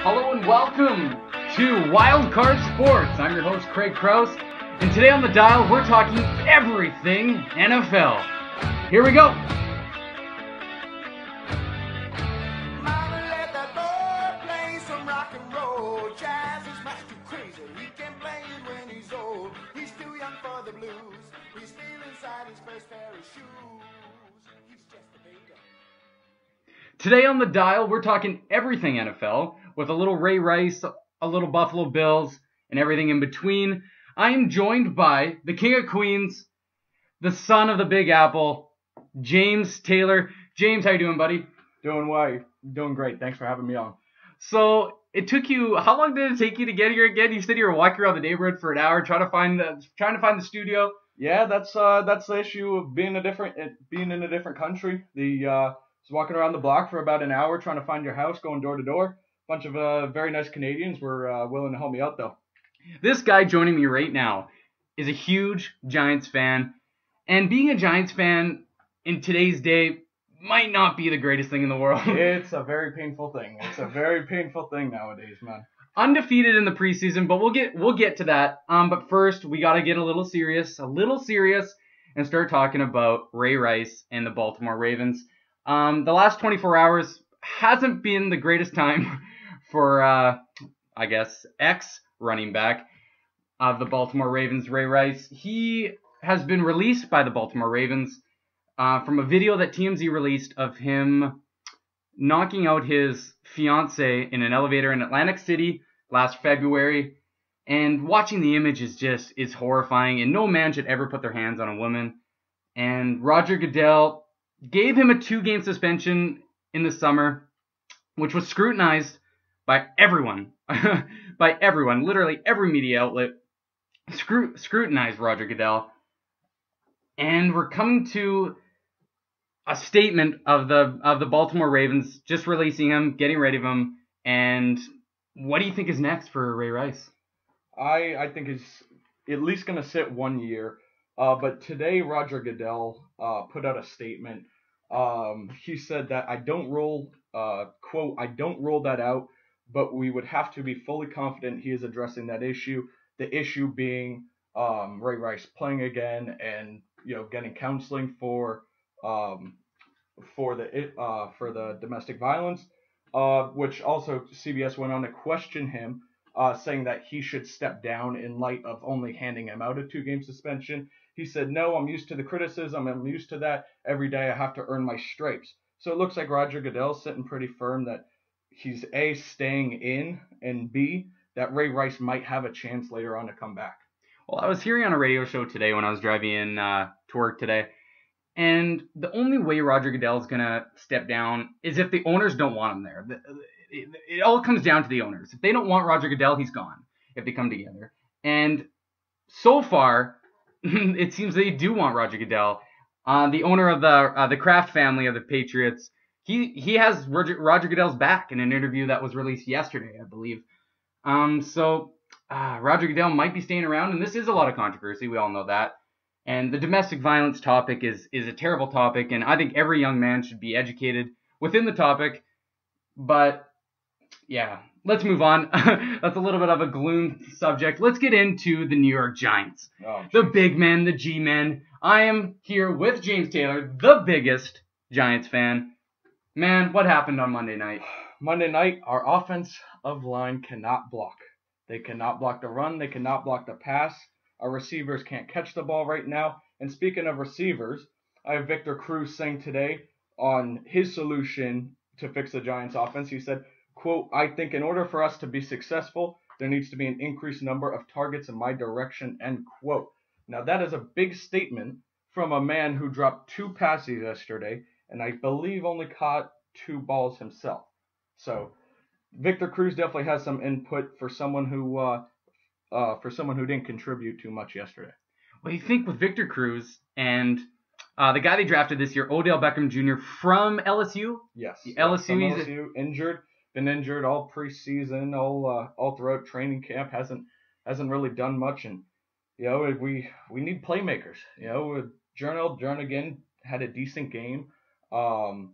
Hello and welcome to Wild Card Sports. I'm your host, Kraig Krause, and today on the dial, we're talking everything NFL. Here we go. Today on the dial, we're talking everything NFL with a little Ray Rice, a little Buffalo Bills, and everything in between. I am joined by the King of Queens, the son of the Big Apple, James Taylor. James, how you doing, buddy? Doing well. Doing great. Thanks for having me on. So it took you. How long did it take you to get here again? You said you were walking around the neighborhood for an hour trying to find the studio. Yeah, that's the issue of being in a different country. Was walking around the block for about an hour trying to find your house, going door to door. Bunch of very nice Canadians were willing to help me out, though. This guy joining me right now is a huge Giants fan, and being a Giants fan in today's day might not be the greatest thing in the world. It's a very painful thing. It's a very painful thing nowadays, man. Undefeated in the preseason, but we'll get to that. But first, we gotta get a little serious, and start talking about Ray Rice and the Baltimore Ravens. The last 24 hours hasn't been the greatest time for, I guess, ex-running back of the Baltimore Ravens, Ray Rice. He has been released by the Baltimore Ravens from a video that TMZ released of him knocking out his fiance in an elevator in Atlantic City last February. And watching the image is horrifying, and no man should ever put their hands on a woman. And Roger Goodell gave him a 2-game suspension in the summer, which was scrutinized by everyone. Literally every media outlet scrutinized Roger Goodell. And we're coming to a statement of the Baltimore Ravens just releasing him, getting rid of him. And what do you think is next for Ray Rice? I think he's at least going to sit 1 year. But today, Roger Goodell put out a statement. He said that I don't rule that out, but we would have to be fully confident he is addressing that issue. The issue being Ray Rice playing again and getting counseling for the domestic violence. Which also CBS went on to question him, saying that he should step down in light of only handing him out a 2-game suspension. He said, no, I'm used to the criticism. I'm used to that. Every day I have to earn my stripes. So it looks like Roger Goodell's sitting pretty firm that he's A, staying in, and B, that Ray Rice might have a chance later on to come back. Well, I was hearing on a radio show today when I was driving in to work today, and the only way Roger Goodell is going to step down is if the owners don't want him there. It all comes down to the owners. If they don't want Roger Goodell, he's gone, if they come together. And so far, it seems they do want Roger Goodell. The owner of the Kraft family of the Patriots, he has Roger Goodell's back in an interview that was released yesterday, I believe. So Roger Goodell might be staying around, and this is a lot of controversy. We all know that. And the domestic violence topic is a terrible topic, and I think every young man should be educated within the topic. But yeah, let's move on. That's a little bit of a gloom subject. Let's get into the New York Giants. The big men, the G-men. I am here with James Taylor, the biggest Giants fan. Man, what happened on Monday night? Monday night, our offensive line cannot block. They cannot block the run. They cannot block the pass. Our receivers can't catch the ball right now. And speaking of receivers, I have Victor Cruz saying today on his solution to fix the Giants offense. He said, quote, I think in order for us to be successful, there needs to be an increased number of targets in my direction, end quote. Now that is a big statement from a man who dropped 2 passes yesterday, and I believe only caught 2 balls himself. So Victor Cruz definitely has some input for someone who didn't contribute too much yesterday. Well, you think with Victor Cruz and the guy they drafted this year, Odell Beckham Jr. from LSU? Yes. LSU, injured. Been injured all preseason, all throughout training camp. Hasn't really done much, and we need playmakers. Jernigan had a decent game, but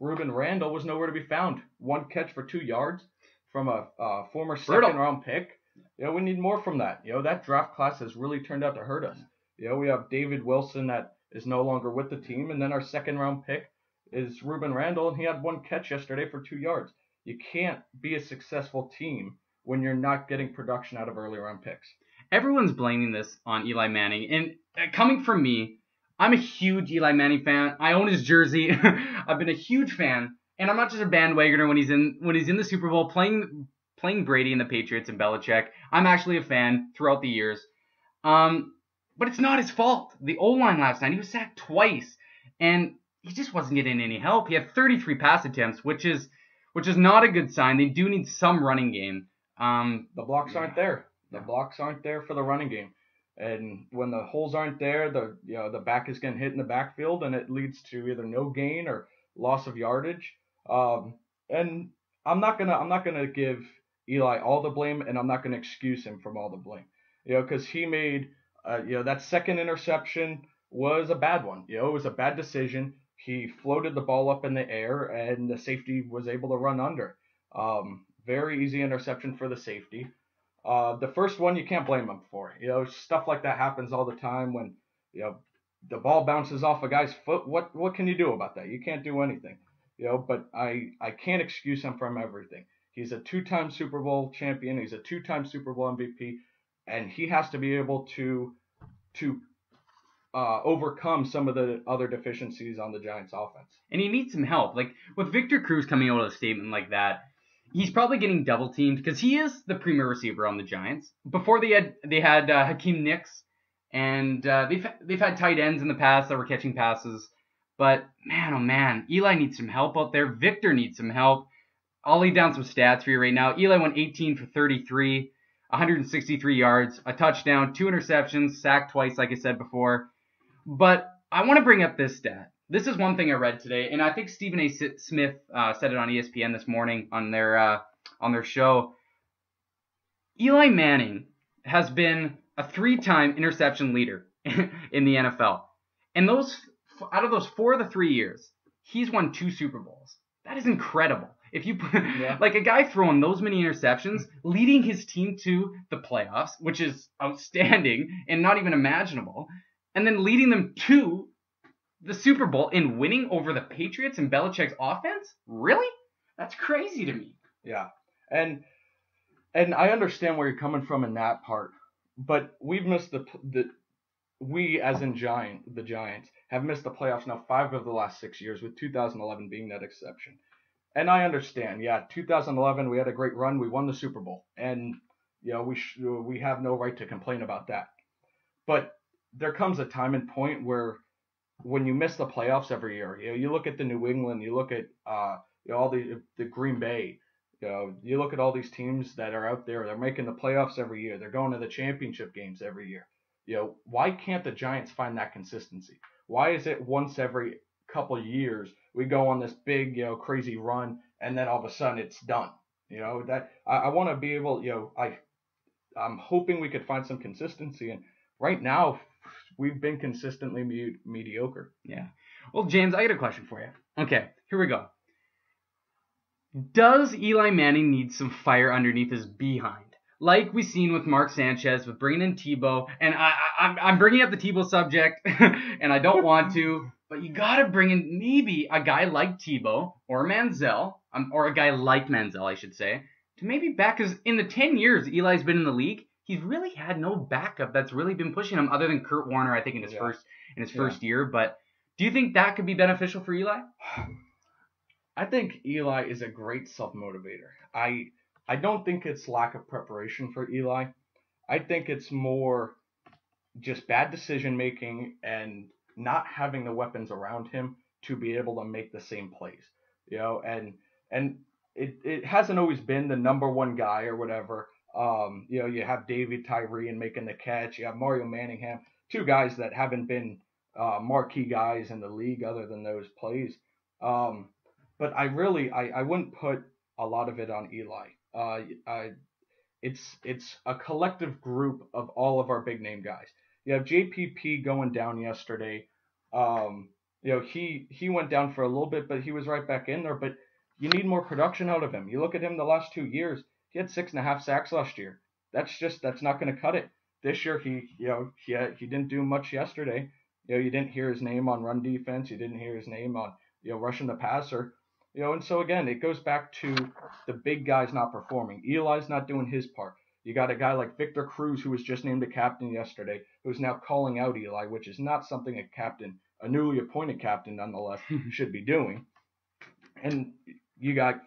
Ruben Randall was nowhere to be found. 1 catch for 2 yards from a former Brutal. second-round pick. We need more from that. That draft class has really turned out to hurt us. We have David Wilson that is no longer with the team, and then our second-round pick is Ruben Randall, and he had 1 catch yesterday for 2 yards. You can't be a successful team when you're not getting production out of early-round picks. Everyone's blaming this on Eli Manning, and coming from me, I'm a huge Eli Manning fan. I own his jersey. I've been a huge fan, and I'm not just a bandwagoner when he's in the Super Bowl playing Brady and the Patriots and Belichick. I'm actually a fan throughout the years. But it's not his fault. The O-line last night, he was sacked twice, and he just wasn't getting any help. He had 33 pass attempts, which is not a good sign. They do need some running game. The blocks aren't there. The blocks aren't there for the running game. And when the holes aren't there, the back is getting hit in the backfield, and it leads to either no gain or loss of yardage. And I'm not gonna give Eli all the blame, and I'm not gonna excuse him from all the blame. Because he made that second interception was a bad one. It was a bad decision. He floated the ball up in the air, and the safety was able to run under. Very easy interception for the safety. The first one you can't blame him for. Stuff like that happens all the time when the ball bounces off a guy's foot. What can you do about that? You can't do anything. But I can't excuse him from everything. He's a 2-time Super Bowl champion. He's a 2-time Super Bowl MVP, and he has to be able to overcome some of the other deficiencies on the Giants' offense. And he needs some help. Like with Victor Cruz coming out with a statement like that, he's probably getting double teamed because he is the premier receiver on the Giants. Before they had Hakeem Nicks, and they've had tight ends in the past that were catching passes. But man, oh man, Eli needs some help out there. Victor needs some help. I'll lay down some stats for you right now. Eli went 18 for 33, 163 yards, a touchdown, 2 interceptions, sacked twice, like I said before. But I want to bring up this stat. This is one thing I read today, and I think Stephen A. Smith said it on ESPN this morning on their show. Eli Manning has been a 3-time interception leader in the NFL, and out of those 4 of the 3 years, he's won 2 Super Bowls. That is incredible. If you like a guy throwing those many interceptions, leading his team to the playoffs, which is outstanding and not even imaginable, and then leading them to the Super Bowl and winning over the Patriots and Belichick's offense? Really? That's crazy to me. Yeah. And I understand where you're coming from in that part, but we've missed we as in the Giants have missed the playoffs now 5 of the last 6 years, with 2011 being that exception. And I understand. 2011 we had a great run. We won the Super Bowl, and we have no right to complain about that. But there comes a time and point where when you miss the playoffs every year, you look at the New England, you look at all the Green Bay, you look at all these teams that are out there. They're making the playoffs every year. They're going to the championship games every year. Why can't the Giants find that consistency? Why is it once every couple of years we go on this big, crazy run, and then all of a sudden it's done? That I want to be able, I'm hoping we could find some consistency, and right now we've been consistently mediocre. Yeah. Well, James, I got a question for you. Okay, here we go. Does Eli Manning need some fire underneath his behind? Like we've seen with Mark Sanchez, with bringing in Tebow, and I'm bringing up the Tebow subject, and I don't want to, but you got to bring in maybe a guy like Tebow or Manziel, or a guy like Manziel, I should say, to maybe back, because in the 10 years Eli's been in the league, he's really had no backup that's really been pushing him other than Kurt Warner, I think, in his first year. But do you think that could be beneficial for Eli? I think Eli is a great self-motivator. I don't think it's lack of preparation for Eli. I think it's more just bad decision making and not having the weapons around him to be able to make the same plays. And it hasn't always been the number one guy or whatever. You have David Tyree and making the catch. You have Mario Manningham, 2 guys that haven't been marquee guys in the league other than those plays. But I wouldn't put a lot of it on Eli. It's a collective group of all of our big name guys. You have JPP going down yesterday. he went down for a little bit, but he was right back in there. But you need more production out of him. You look at him the last 2 years. He had 6.5 sacks last year. That's not going to cut it. This year he didn't do much yesterday. You didn't hear his name on run defense. You didn't hear his name on rushing the passer. And so again, it goes back to the big guys not performing. Eli's not doing his part. You got a guy like Victor Cruz, who was just named a captain yesterday, who's now calling out Eli, which is not something a newly appointed captain nonetheless, should be doing. And you got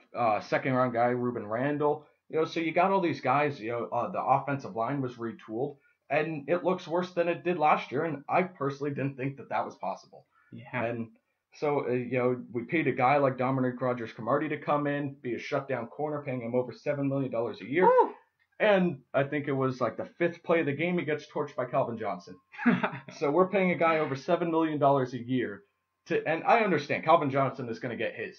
second round guy Ruben Randall. So you got all these guys. The offensive line was retooled, and it looks worse than it did last year. And I personally didn't think that was possible. Yeah. And so we paid a guy like Dominic Rodgers-Cromartie to come in, be a shutdown corner, paying him over $7 million a year. Woo! And I think it was like the fifth play of the game, he gets torched by Calvin Johnson. So we're paying a guy over $7 million a year and I understand Calvin Johnson is going to get his,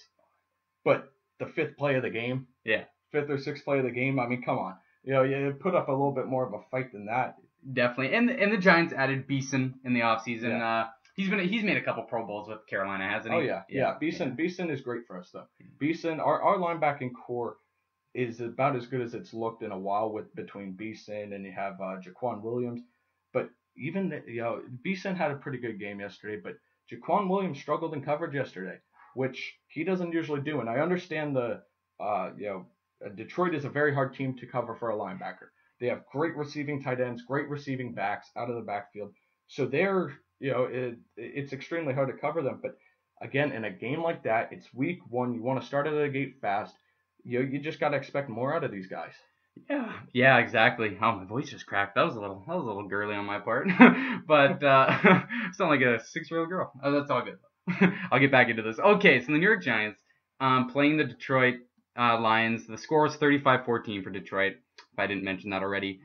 but the fifth play of the game, fifth or sixth play of the game, I mean, come on, you put up a little bit more of a fight than that. Definitely, and the Giants added Beeson in the offseason. Yeah. He's made a couple Pro Bowls with Carolina, hasn't he? Oh yeah. Beeson is great for us though. Beeson, our linebacking core is about as good as it's looked in a while between Beeson and you have Jaquan Williams. But even Beeson had a pretty good game yesterday, but Jaquan Williams struggled in coverage yesterday, which he doesn't usually do. And I understand Detroit is a very hard team to cover for a linebacker. They have great receiving tight ends, great receiving backs out of the backfield. So they're, it's extremely hard to cover them. But again, in a game like that, it's week one. You want to start out of the gate fast. You just got to expect more out of these guys. Yeah, exactly. Oh, my voice just cracked. That was a little girly on my part, but sound like a 6-year-old girl. Oh, that's all good. I'll get back into this. Okay, so the New York Giants playing the Detroit Lions. The score is 35-14 for Detroit. If I didn't mention that already.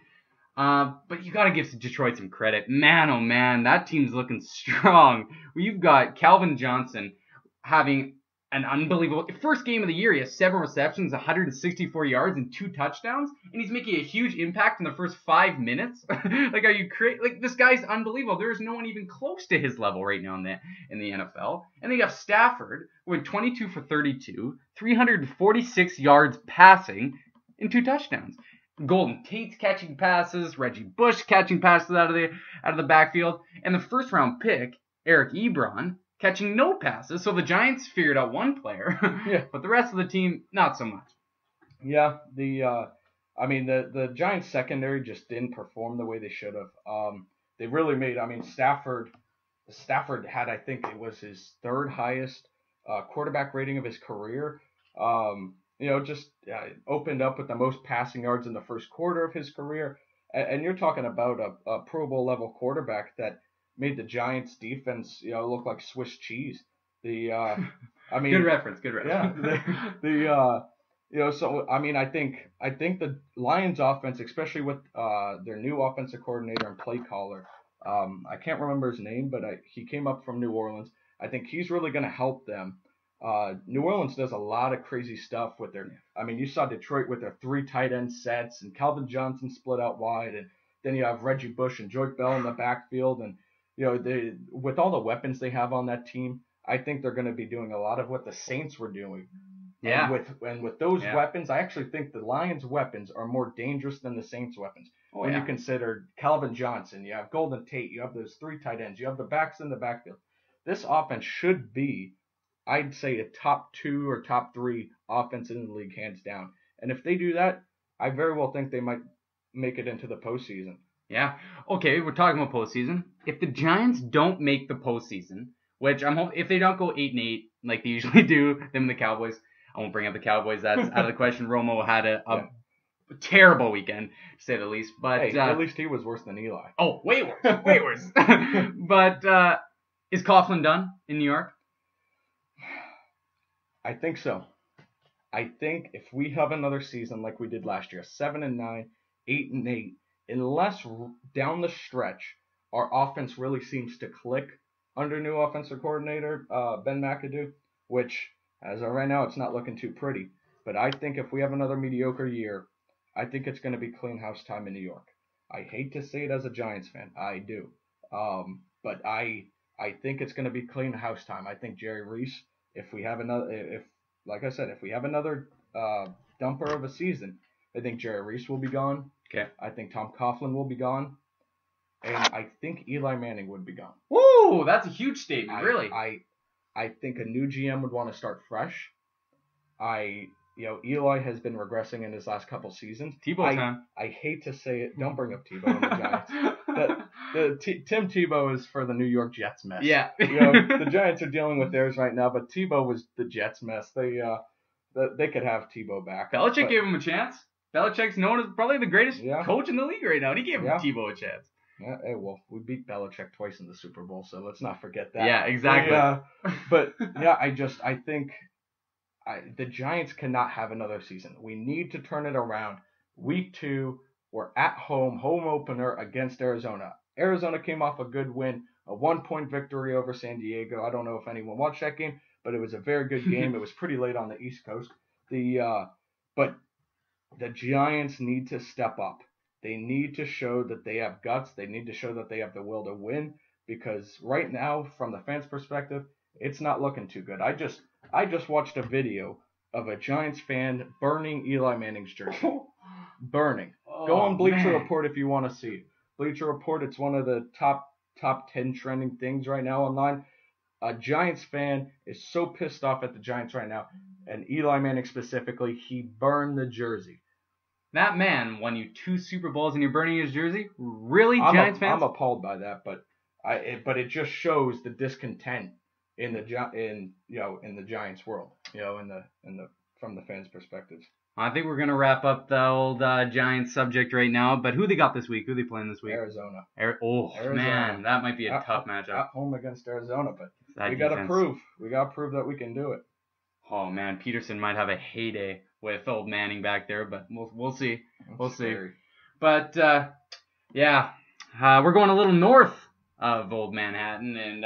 But you got to give Detroit some credit. Man, oh man, that team's looking strong. We've got Calvin Johnson having an unbelievable first game of the year. He has 7 receptions, 164 yards, and 2 touchdowns, and he's making a huge impact in the first 5 minutes. Like, are you crazy? Like, this guy's unbelievable. There is no one even close to his level right now in the NFL. And then you have Stafford with 22 for 32, 346 yards passing, and 2 touchdowns. Golden Tate's catching passes, Reggie Bush catching passes out of the backfield, and the first round pick, Eric Ebron, catching no passes. So the Giants figured out one player, but the rest of the team, not so much. Yeah, the Giants secondary just didn't perform the way they should have. They really made, Stafford had, I think it was his 3rd highest quarterback rating of his career. Opened up with the most passing yards in the first quarter of his career. And you're talking about a Pro Bowl level quarterback that made the Giants defense, look like Swiss cheese. Good reference. Yeah. I think the Lions offense, especially with their new offensive coordinator and play caller, I can't remember his name, but he came up from New Orleans. I think he's really going to help them. New Orleans does a lot of crazy stuff with you saw Detroit with their 3 tight end sets and Calvin Johnson split out wide, and then you have Reggie Bush and Joyke Bell in the backfield, and with all the weapons they have on that team, I think they're going to be doing a lot of what the Saints were doing. Yeah. And with those weapons, I actually think the Lions' weapons are more dangerous than the Saints' weapons. When you consider Calvin Johnson, you have Golden Tate, you have those 3 tight ends, you have the backs in the backfield. This offense should be, I'd say, a top 2 or top 3 offense in the league, hands down. And if they do that, I very well think they might make it into the postseason. Yeah. Okay, we're talking about postseason. If the Giants don't make the postseason, which I'm hoping, if they don't go 8-8 like they usually do, them and the Cowboys, I won't bring up the Cowboys. That's out of the question. Romo had a terrible weekend, to say the least. But hey, at least he was worse than Eli. Oh, way worse. Way worse. But is Coughlin done in New York? I think so. I think if we have another season like we did last year, 7-9, 8-8, unless down the stretch our offense really seems to click under new offensive coordinator Ben McAdoo, which as of right now it's not looking too pretty. But I think if we have another mediocre year, I think it's going to be clean house time in New York. I hate to say it as a Giants fan, I do, but I I think it's going to be clean house time. I think Jerry Reese, like I said, if we have another dumper of a season, I think Jerry Reese will be gone. Okay. I think Tom Coughlin will be gone. And I think Eli Manning would be gone. Woo! That's a huge statement, really. I think a new GM would want to start fresh. Eli has been regressing in his last couple seasons. Tebow time. I hate to say it. Don't bring up Tebow and the Giants. Tim Tebow is for the New York Jets mess. Yeah. The Giants are dealing with theirs right now, but Tebow was the Jets mess. They could have Tebow back. Belichick gave him a chance. Belichick's known as probably the greatest coach in the league right now, and he gave Tebow a chance. Yeah, hey, well, we beat Belichick twice in the Super Bowl, so let's not forget that. Yeah, exactly. I think the Giants cannot have another season. We need to turn it around. Week 2, we're at home opener against Arizona. Arizona came off a good win, a 1-point victory over San Diego. I don't know if anyone watched that game, but it was a very good game. It was pretty late on the East Coast. But the Giants need to step up. They need to show that they have guts. They need to show that they have the will to win, because right now, from the fans' perspective, it's not looking too good. I just watched a video of a Giants fan burning Eli Manning's jersey. Burning. Go on Bleacher Report if you want to see it. Bleacher Report, it's one of the top 10 trending things right now online. A Giants fan is so pissed off at the Giants right now, and Eli Manning specifically, he burned the jersey. That man won you 2 Super Bowls and you're burning his jersey? Really, Giants fans? I'm appalled by that, but it just shows the discontent in the Giants world, from the fans' perspectives. I think we're gonna wrap up the old Giants subject right now. But who they got this week? Who they playing this week? Arizona. Arizona. Man, that might be a tough matchup. At home against Arizona, but we gotta prove that we can do it. Oh man, Peterson might have a heyday with old Manning back there, but we'll see. We'll see. But we're going a little north of old Manhattan and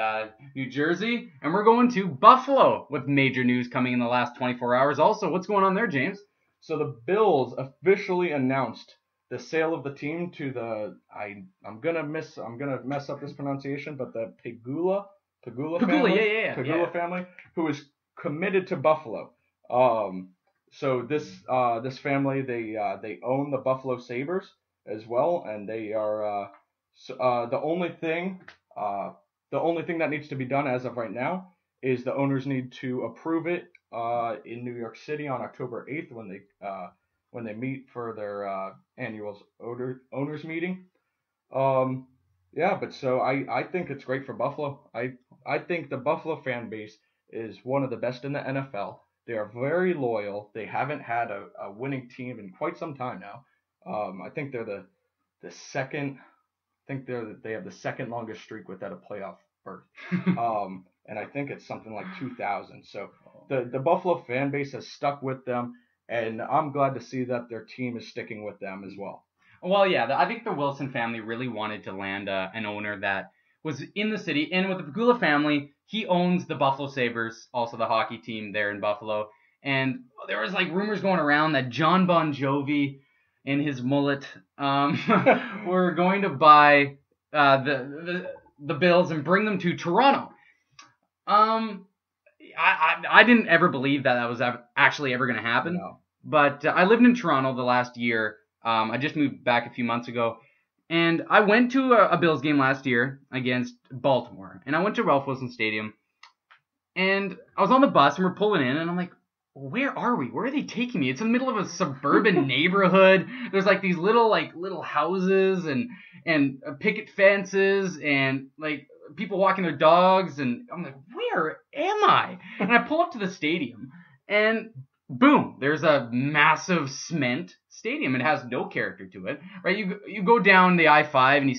New Jersey, and we're going to Buffalo with major news coming in the last 24 hours. Also, what's going on there, James? So the Bills officially announced the sale of the team to the I'm gonna mess up this pronunciation, but the Pegula family, family, who is committed to Buffalo. So this family, they own the Buffalo Sabres as well, and they are the only thing that needs to be done as of right now is the owners need to approve it in New York City on October 8th when they meet for their annual owners meeting. But so I think it's great for Buffalo. I think the Buffalo fan base is one of the best in the NFL. They are very loyal. They haven't had a winning team in quite some time now. I think they're the second. I think they have the second longest streak without a playoff berth. And I think it's something like 2000. So the Buffalo fan base has stuck with them, and I'm glad to see that their team is sticking with them as well. Well, yeah, I think the Wilson family really wanted to land an owner that was in the city. And with the Pegula family, he owns the Buffalo Sabres, also the hockey team there in Buffalo. And there was like rumors going around that John Bon Jovi and his mullet were going to buy the Bills and bring them to Toronto. I didn't ever believe that was actually ever going to happen. No. But I lived in Toronto the last year. I just moved back a few months ago. And I went to a Bills game last year against Baltimore. And I went to Ralph Wilson Stadium. And I was on the bus and we're pulling in. And I'm like, where are we? Where are they taking me? It's in the middle of a suburban neighborhood. There's like these little houses and picket fences and like people walking their dogs. And I'm like, where am I? And I pull up to the stadium and boom, there's a massive cement stadium. It has no character to it, right? You go down the I-5 and you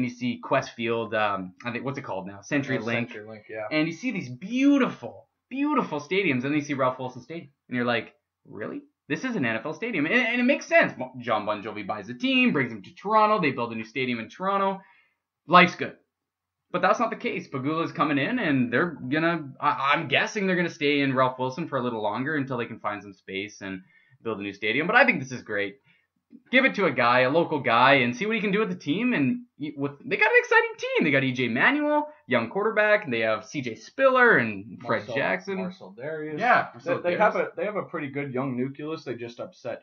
see Quest Field. I think what's it called now? CenturyLink. CenturyLink, yeah. And you see these beautiful stadiums, and then you see Ralph Wilson Stadium, and you're like, really? This is an NFL stadium, and it makes sense. John Bon Jovi buys a team, brings them to Toronto. They build a new stadium in Toronto. Life's good. But that's not the case. Pegula's coming in, and they're I'm guessing they're gonna stay in Ralph Wilson for a little longer until they can find some space and build a new stadium. But I think this is great. give it to a local guy, and see what he can do with the team. And they got an exciting team. They got EJ Manuel, young quarterback, and they have CJ Spiller and Fred Jackson, Marcel Darius. Yeah, they have a pretty good young nucleus. They just upset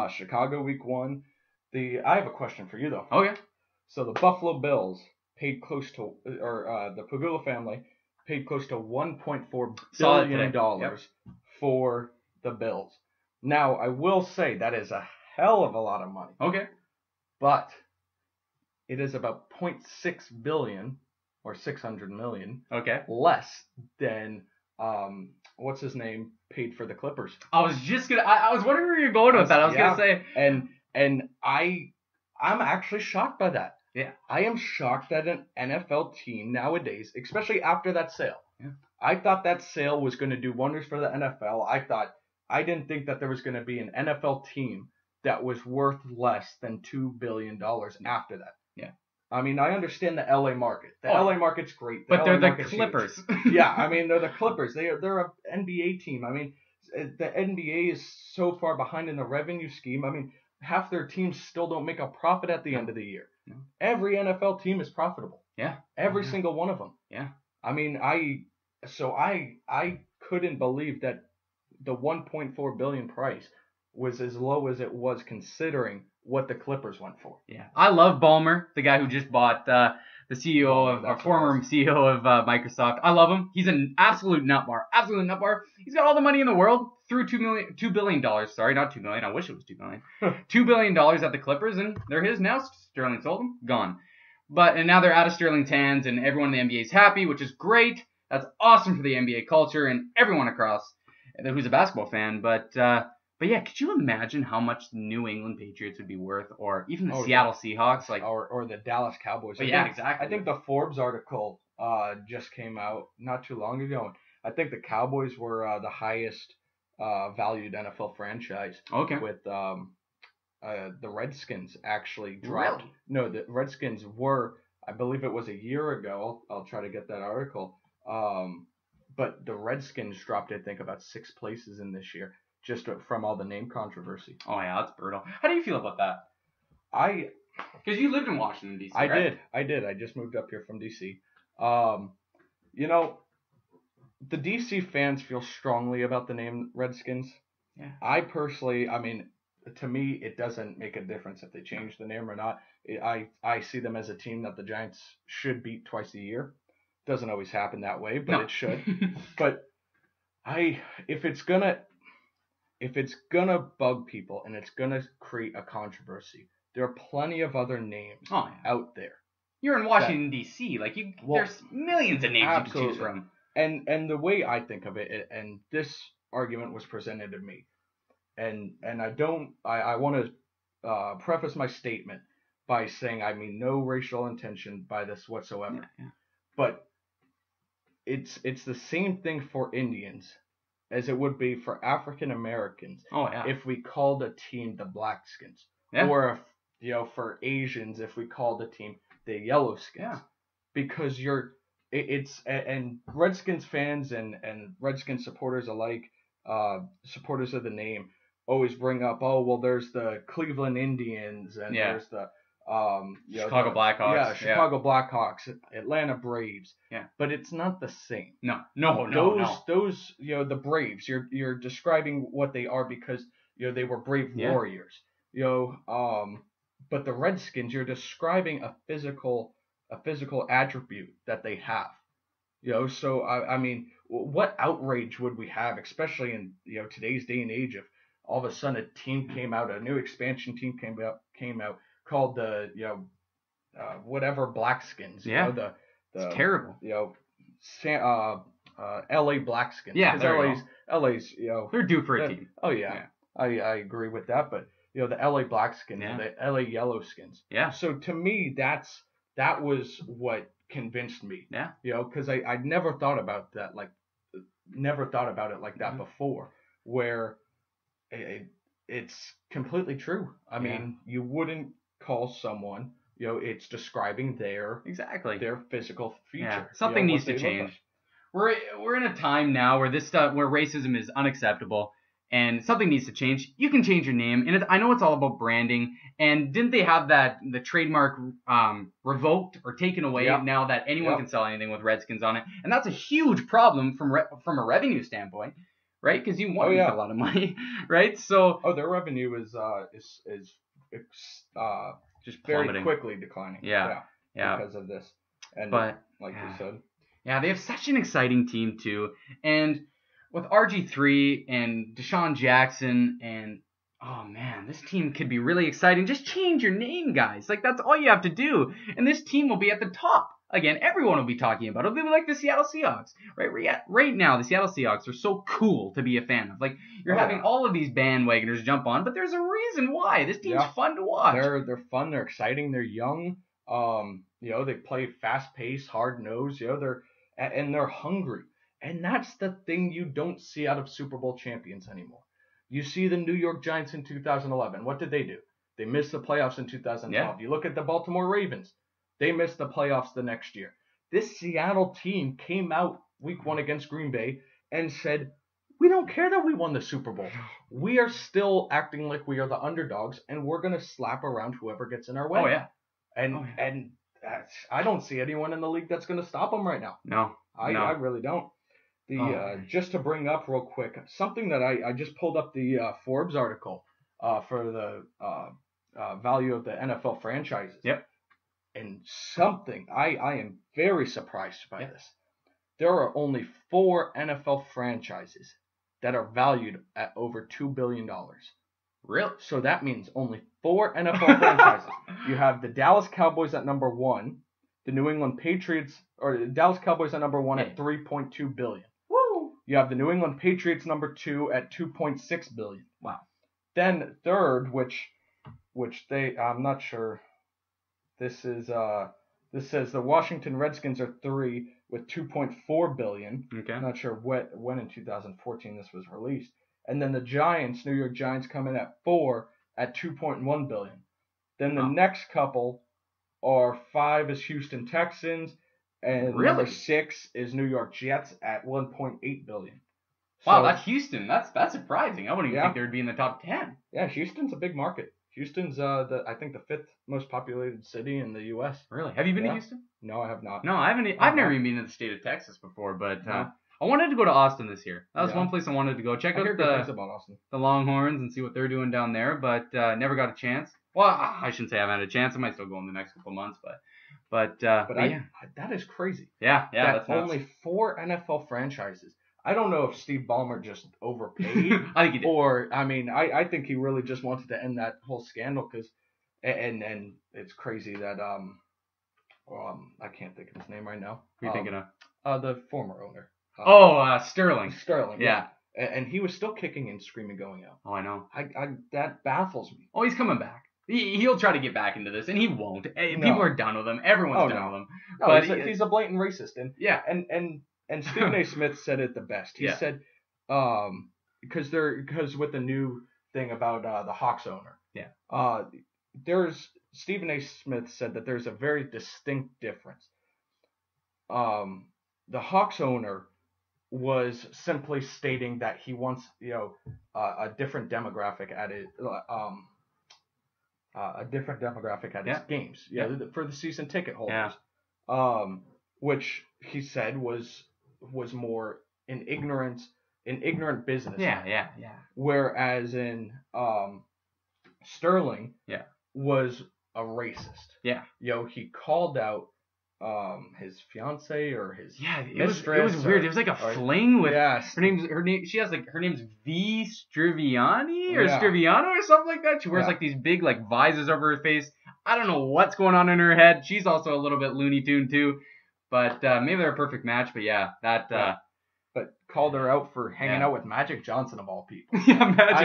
Chicago week 1. I have a question for you though. Okay. So the Buffalo Bills paid close to, or the Pagula family paid close to $1.4 billion for the Bills. Now, I will say that is a hell of a lot of money. Okay. But it is about 0.6 billion or 600 million less than what's his name paid for the Clippers. I was wondering where you're going with that. I was gonna say, and I'm actually shocked by that. Yeah. I am shocked that an NFL team nowadays, especially after that sale. Yeah. I thought that sale was going to do wonders for the NFL. I didn't think that there was going to be an NFL team that was worth less than $2 billion after that. Yeah. I mean, I understand the LA market. The LA market's great. But they're the Clippers. Yeah, I mean, they're the Clippers. They're an NBA team. I mean, the NBA is so far behind in the revenue scheme. I mean, half their teams still don't make a profit at the end of the year. No. Every NFL team is profitable. Yeah. Every single one of them. Yeah. I mean, I couldn't believe that the 1.4 billion price was as low as it was considering what the Clippers went for. Yeah. I love Ballmer, the guy who just bought the former CEO of Microsoft. I love him. He's an absolute nutbar. Absolute nutbar. He's got all the money in the world. Threw $2 billion. Sorry, not $2 million. I wish it was $2 million. $2 billion at the Clippers, and they're his now. Sterling sold them. Gone. And now they're out of Sterling's hands, and everyone in the NBA is happy, which is great. That's awesome for the NBA culture and everyone across who's a basketball fan. But yeah, could you imagine how much the New England Patriots would be worth, or even the Seattle Seahawks, or the Dallas Cowboys? Exactly. I think the Forbes article just came out not too long ago. I think the Cowboys were the highest valued NFL franchise. Okay. With the Redskins actually dropped. Really? No, the Redskins were, I believe it was a year ago. I'll try to get that article. But the Redskins dropped, I think, about 6 places in this year, just from all the name controversy. Oh yeah, that's brutal. How do you feel about that? Because you lived in Washington D.C. I right? did. I just moved up here from D.C. The D.C. fans feel strongly about the name Redskins. Yeah. I personally, I mean, to me, it doesn't make a difference if they change the name or not. I see them as a team that the Giants should beat twice a year. Doesn't always happen that way, but it should. But if it's gonna bug people and it's gonna create a controversy, there are plenty of other names out there. You're in Washington D.C. There's millions of names you can choose from. And the way I think of it, and this argument was presented to me, and I want to preface my statement by saying I mean no racial intention by this whatsoever. Yeah. But it's the same thing for Indians as it would be for African Americans. Oh yeah. If we called a team the Blackskins, or if for Asians if we called a team the Yellowskins, because and Redskins fans and Redskins supporters alike, supporters of the name, always bring up, there's the Cleveland Indians and there's the Chicago Blackhawks. Yeah, Chicago Blackhawks, Atlanta Braves. Yeah. But it's not the same. No. Those the Braves, you're describing what they are because they were brave warriors. But the Redskins, you're describing a physical attribute that they have. So I mean, what outrage would we have, especially in today's day and age, if all of a sudden a team came out, a new expansion team came out called the whatever Blackskins. It's terrible. LA Blackskins. Yeah, LA's they're due for a team. Oh yeah. I agree with that, but the LA Blackskins, the LA Yellowskins. Yeah. So to me, that was what convinced me. Yeah. Because I never thought about that like that before, where it's completely true. I mean, you wouldn't call someone, it's describing their physical feature. Yeah. Something needs to change. We're in a time now where where racism is unacceptable, and something needs to change, you can change your name. And I know it's all about branding. And didn't they have the trademark revoked or taken away now that anyone can sell anything with Redskins on it? And that's a huge problem from a revenue standpoint, right? Because you want to make a lot of money, right? So their revenue is just plummeting. Very quickly declining. Yeah. Because of this. And but like you said. Yeah, they have such an exciting team too. And with RG3 and Deshaun Jackson and oh man, this team could be really exciting. Just change your name, guys. Like that's all you have to do. And this team will be at the top. Again, everyone will be talking about it. It'll be like the Seattle Seahawks. Right now, the Seattle Seahawks are so cool to be a fan of. Like you're having all of these bandwagoners jump on, but there's a reason why. This team's fun to watch. They're fun, they're exciting, they're young. They play fast paced, hard nosed, they're hungry. And that's the thing you don't see out of Super Bowl champions anymore. You see the New York Giants in 2011. What did they do? They missed the playoffs in 2012. Yeah. You look at the Baltimore Ravens. They missed the playoffs the next year. This Seattle team came out week 1 against Green Bay and said, we don't care that we won the Super Bowl. We are still acting like we are the underdogs, and we're going to slap around whoever gets in our way. Oh, yeah. And I don't see anyone in the league that's going to stop them right now. No. I really don't. Just to bring up real quick, something that I just pulled up the Forbes article for the value of the NFL franchises. Yep. And something I am very surprised by this. There are only 4 NFL franchises that are valued at over $2 billion. Really? So that means only 4 NFL franchises. You have the Dallas Cowboys at number 1, the New England Patriots, or the Dallas Cowboys at number 1 at $3.2 billion. Woo! You have the New England Patriots number 2 at $2.6 billion. Wow. Then third, which I'm not sure. This says the Washington Redskins are 3 with $2.4 billion. Okay. I'm not sure when in 2014 this was released. And then the Giants, New York Giants, come in at 4 at $2.1 billion. Then the next couple are 5 is Houston Texans, and number 6 is New York Jets at $1.8 billion. Wow, that's Houston. That's surprising. I wouldn't even think they would be in the top 10. Yeah, Houston's a big market. Houston's I think the 5th most populated city in the U.S. Really? Have you been to Houston? No, I have not. No, I haven't. I've never even been to the state of Texas before, but I wanted to go to Austin this year. That was one place I wanted to go. Check out the Longhorns and see what they're doing down there, but never got a chance. Well, I shouldn't say I haven't had a chance. I might still go in the next couple months, but that is crazy. Yeah, that's only 4 NFL franchises. I don't know if Steve Ballmer just overpaid. I think he did. Or, I think he really just wanted to end that whole scandal because, and it's crazy that, I can't think of his name right now. Who are you thinking of? The former owner. Sterling. Sterling. Yeah. And he was still kicking and screaming going out. Oh, I know. That baffles me. Oh, he's coming back. He'll try to get back into this, and he won't. People are done with him. Everyone's done with him. No, but he's a blatant racist. And Stephen A. Smith said it the best. He said, because with the new thing about the Hawks owner. Yeah. Stephen A. Smith said that there's a very distinct difference. The Hawks owner was simply stating that he wants, a different demographic at it, his games. For the season ticket holders. Yeah. Which he said was more an ignorant business. Yeah. Whereas in Sterling was a racist. Yeah. He called out his fiance or his mistress. It was weird. It was like a fling with her name's V Striviani or Striviano or something like that. She wears like these big like visors over her face. I don't know what's going on in her head. She's also a little bit Looney Tune too. But maybe they're a perfect match. But but called her out for hanging out with Magic Johnson of all people. Magic.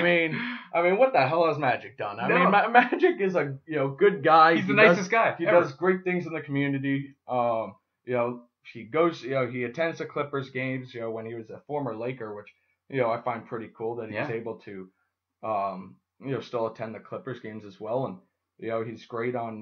I mean, what the hell has Magic done? I mean, Magic is a good guy. He's the nicest guy. He does great things in the community. He goes. He attends the Clippers games. When he was a former Laker, which I find pretty cool that he's able to still attend the Clippers games as well. And he's great on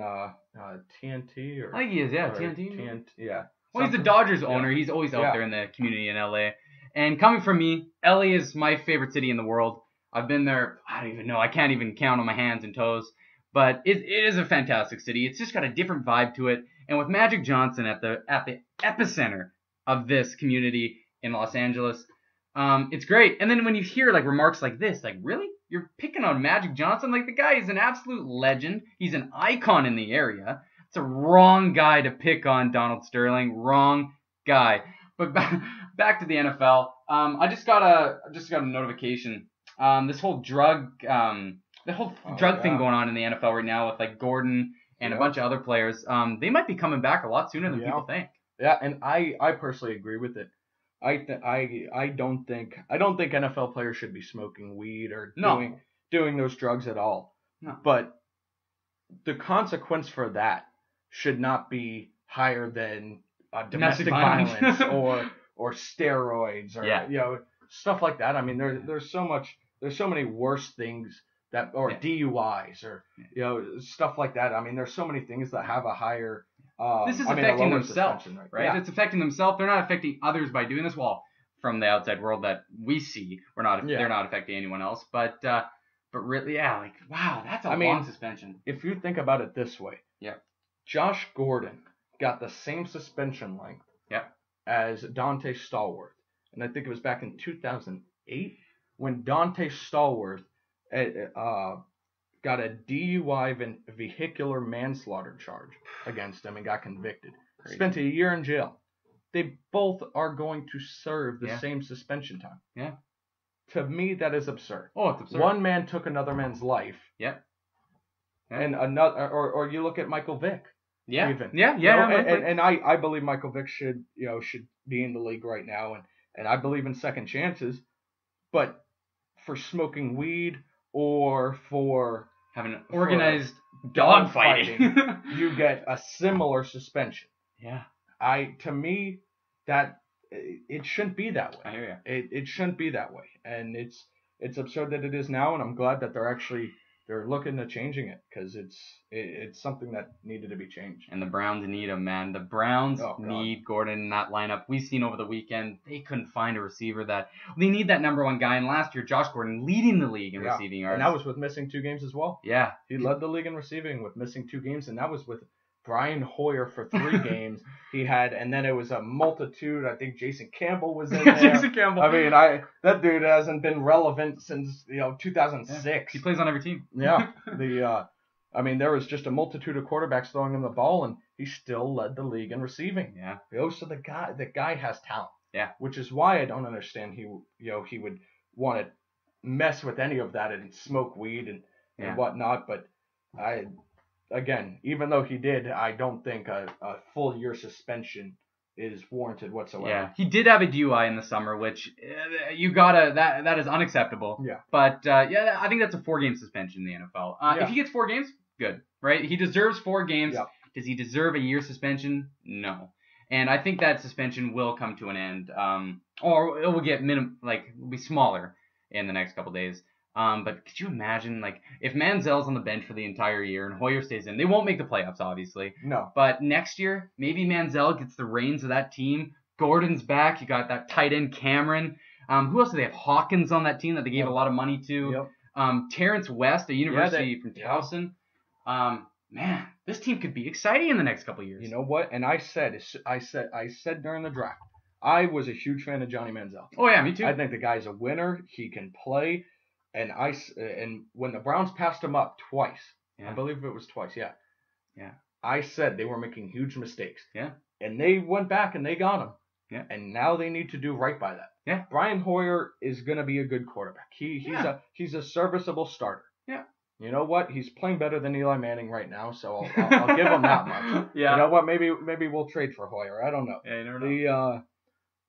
TNT I think he is. Yeah, TNT. TNT. Well, he's the Dodgers owner. He's always out there in the community in LA. And coming from me, LA is my favorite city in the world. I've been there. I don't even know. I can't even count on my hands and toes. But it is a fantastic city. It's just got a different vibe to it. And with Magic Johnson at the epicenter of this community in Los Angeles, it's great. And then when you hear like remarks like this, like, really? You're picking on Magic Johnson? Like, the guy is an absolute legend. He's an icon in the area. It's a wrong guy to pick on Donald Sterling. Wrong guy. But back to the NFL. I just got a notification. This whole drug thing going on in the NFL right now with like Gordon and a bunch of other players. They might be coming back a lot sooner than people think. Yeah, and I personally agree with it. I don't think NFL players should be smoking weed or doing those drugs at all. No. But the consequence for that should not be higher than domestic violence or steroids or stuff like that. I mean, there's so many worse things DUIs or stuff like that. I mean, there's so many things that have a higher. This is affecting themselves, right? Yeah. It's affecting themselves. They're not affecting others by doing this. Well, from the outside world that we see, they're not affecting anyone else. But really, like, wow, that's a long suspension. If you think about it this way, Josh Gordon got the same suspension length, as Dante Stallworth, and I think it was back in 2008 when Dante Stallworth got a DUI vehicular manslaughter charge against him and got convicted. Crazy. Spent a year in jail. They both are going to serve the same suspension time. Yeah. To me, that is absurd. Oh, it's absurd. One man took another man's life. Yeah. And another, or you look at Michael Vick. Yeah. Even. And I believe Michael Vick should be in the league right now, and I believe in second chances, but for smoking weed or for having an organized dogfighting, you get a similar suspension. Yeah. To me, that it shouldn't be that way. I hear you. It shouldn't be that way, and it's absurd that it is now, and I'm glad that they're looking at changing it because it's something that needed to be changed. And the Browns need him, man. The Browns need Gordon in that lineup. We've seen over the weekend they couldn't find a receiver they need that number one guy. And last year, Josh Gordon leading the league in receiving yards. And that was with missing 2 games as well. Yeah. He led the league in receiving with missing 2 games, and that was with Brian Hoyer for 3 games. He had, and then it was a multitude. I think Jason Campbell was in there. Jason Campbell. I mean, that dude hasn't been relevant since 2006. Yeah. He plays on every team. Yeah. There was just a multitude of quarterbacks throwing him the ball, and he still led the league in receiving. Yeah. So the guy has talent. Yeah. Which is why I don't understand he would want to mess with any of that and smoke weed and whatnot. But Again, even though he did, I don't think a full year suspension is warranted whatsoever. Yeah, he did have a DUI in the summer, which that is unacceptable. Yeah. But I think that's a 4-game suspension in the NFL. If he gets 4 games, good, right? He deserves 4 games. Yeah. Does he deserve a year suspension? No. And I think that suspension will come to an end, or it will get will be smaller in the next couple days. But could you imagine, if Manziel's on the bench for the entire year and Hoyer stays in? They won't make the playoffs, obviously. No. But next year, maybe Manziel gets the reins of that team. Gordon's back. You got that tight end Cameron. Who else do they have? Hawkins on that team that they gave a lot of money to. Yep. Terrence West, a university from Towson. Man, this team could be exciting in the next couple of years. You know what? And I said during the draft, I was a huge fan of Johnny Manziel. Oh yeah, me too. I think the guy's a winner. He can play. And when the Browns passed him up twice, I believe it was twice, yeah. I said they were making huge mistakes. Yeah. And they went back and they got him. Yeah. And now they need to do right by that. Yeah. Brian Hoyer is going to be a good quarterback. He's a serviceable starter. Yeah. You know what? He's playing better than Eli Manning right now, so I'll give him that much. Yeah. You know what? Maybe we'll trade for Hoyer. I don't know. Yeah, you never know.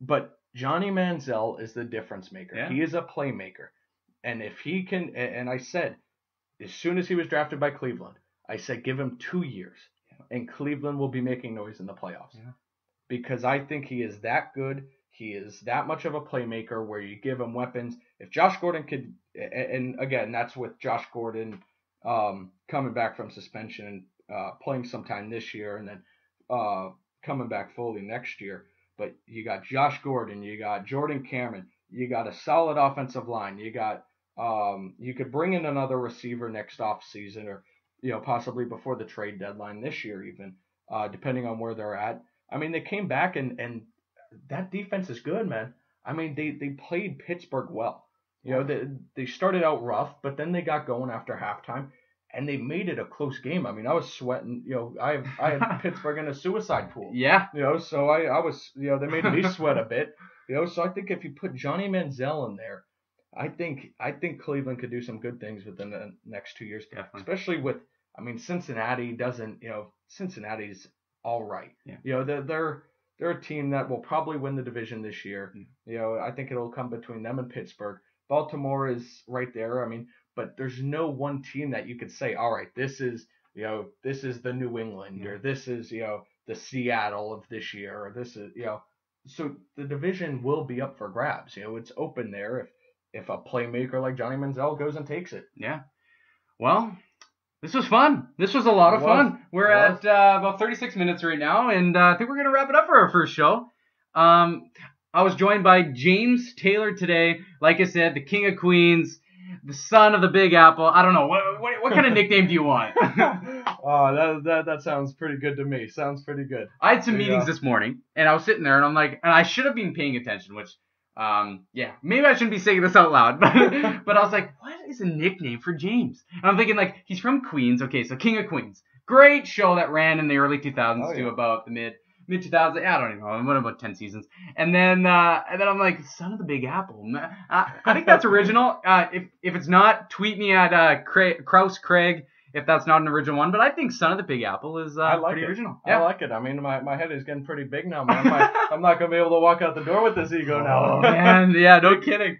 But Johnny Manziel is the difference maker. Yeah. He is a playmaker. And if he can, and I said, as soon as he was drafted by Cleveland, I said, give him 2 years, and Cleveland will be making noise in the playoffs. Yeah. Because I think he is that good. He is that much of a playmaker where you give him weapons. If Josh Gordon could, and again, that's with Josh Gordon coming back from suspension and playing sometime this year, and then coming back fully next year. But you got Josh Gordon, you got Jordan Cameron, you got a solid offensive line, you got You could bring in another receiver next off season, or possibly before the trade deadline this year, even depending on where they're at. I mean, they came back and that defense is good, man. I mean, they played Pittsburgh well. They started out rough, but then they got going after halftime, and they made it a close game. I mean, I was sweating. I had Pittsburgh in a suicide pool. Yeah. So I was. They made me sweat a bit. So I think if you put Johnny Manziel in there, I think Cleveland could do some good things within the next 2 years. Definitely. Especially with, I mean, Cincinnati doesn't. Cincinnati's all right. Yeah. They're a team that will probably win the division this year. I think it'll come between them and Pittsburgh. Baltimore is right there. I mean, but there's no one team that you could say, all right, this is the New England, or this is, the Seattle of this year, or this is, so the division will be up for grabs. It's open there if a playmaker like Johnny Manziel goes and takes it. Yeah. Well, this was fun. This was a lot of fun. We're at about 36 minutes right now, and I think we're going to wrap it up for our first show. I was joined by James Taylor today. Like I said, the King of Queens, the son of the Big Apple. I don't know. What kind of nickname do you want? Oh, that sounds pretty good to me. Sounds pretty good. I had some meetings this morning, and I was sitting there, and I'm like, and I should have been paying attention, which, maybe I shouldn't be saying this out loud, but I was like, what is a nickname for James? And I'm thinking, like, he's from Queens. Okay, so King of Queens. Great show that ran in the early 2000s to about the mid 2000s. I don't even know. What about 10 seasons? And then I'm like, son of the Big Apple. I think that's original. If it's not, tweet me at Kraig Krause if that's not an original one. But I think son of the Big Apple is pretty original. Yeah. I like it. I mean, my head is getting pretty big now, man. I'm not gonna be able to walk out the door with this ego now. Oh, man, yeah, no kidding.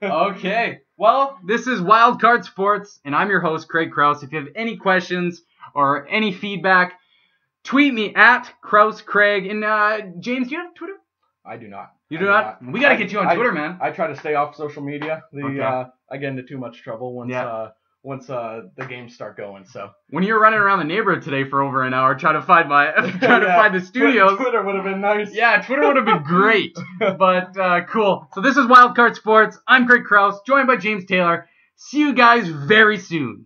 Okay. Well, this is Wild Card Sports, and I'm your host, Kraig Krause. If you have any questions or any feedback, tweet me at Krause Kraig. And James, do you have Twitter? I do not. You do not? We got to get you on Twitter, man. I try to stay off social media. I get into too much trouble once the games start going. So when you were running around the neighborhood today for over an hour trying to find find the studios, Twitter would have been nice. Yeah, Twitter would have been great. But cool. So this is Wild Card Sports. I'm Kraig Krause, joined by James Taylor. See you guys very soon.